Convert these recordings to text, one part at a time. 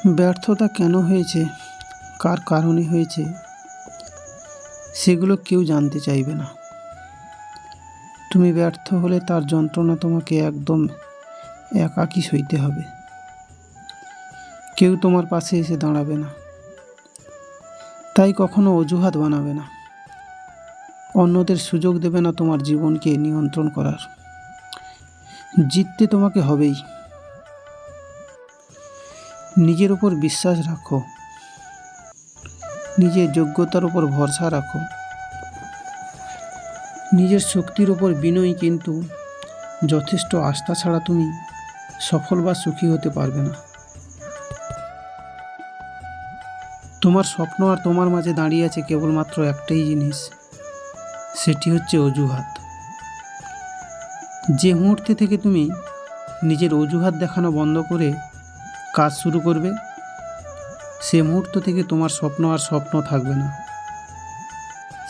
ব্যর্থতা কেন হয়েছে, কার কারণে হয়েছে, সেগুলো কেউ জানতে চাইবে না। তুমি ব্যর্থ হলে তার যন্ত্রণা তোমাকে একদম একাকী সইতে হবে। কেউ তোমার পাশে এসে দাঁড়াবে না। তাই কখনো অজুহাত বানাবে না। অন্যদের সুযোগ দেবে না তোমার জীবনকে নিয়ন্ত্রণ করার। জিততে তোমাকে হবেই। নিজের উপর বিশ্বাস রাখো, নিজের যোগ্যতার উপর ভরসা রাখো, নিজের শক্তির উপর বিনয়ী, কিন্তু যথেষ্ট আস্থা ছাড়া তুমি সফল বা সুখী হতে পারবে না। তোমার স্বপ্ন আর তোমার মাঝে দাঁড়িয়ে আছে কেবলমাত্র একটাই জিনিস, সেটি হচ্ছে অজুহাত। যে মুহূর্তে থেকে তুমি নিজের অজুহাত দেখানো বন্ধ করে কাজ শুরু করবে, সে মুহূর্ত থেকে তোমার স্বপ্ন আর স্বপ্ন থাকবে না,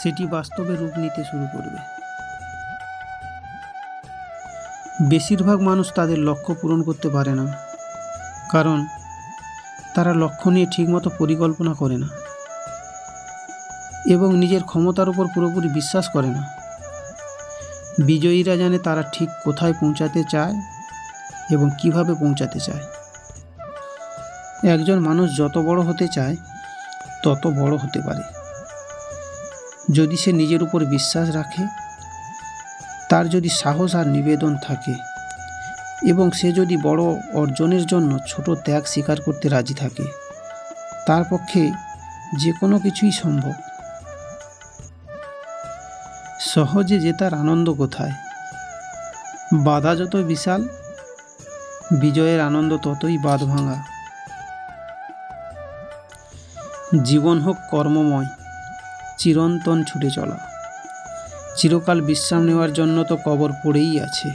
সেটি বাস্তবে রূপ নিতে শুরু করবে। বেশিরভাগ মানুষ তাদের লক্ষ্য পূরণ করতে পারে না, কারণ তারা লক্ষ্য নিয়ে ঠিকমতো পরিকল্পনা করে না এবং নিজের ক্ষমতার উপর পুরোপুরি বিশ্বাস করে না। বিজয়ীরা জানে তারা ঠিক কোথায় পৌঁছাতে চায় এবং কিভাবে পৌঁছাতে চায়। একজন মানুষ যত বড় হতে চায় তত বড় হতে পারে যদি সে নিজের উপর বিশ্বাস রাখে, তার যদি সাহস আর নিবেদন থাকে এবং সে যদি বড় অর্জনের জন্য ছোট ত্যাগ স্বীকার করতে রাজি থাকে, তার পক্ষে যে কোনো কিছুই সম্ভব। সহজে জেতার আনন্দ কোথায়? বাধা যত বিশাল, বিজয়ের আনন্দ ততই বাঁধ ভাঙা। জীবন হোক কর্মময়, চিরন্তন ছুটে চলা। চিরকাল বিশ্রাম নেওয়ার জন্য তো কবর পড়েই আছে।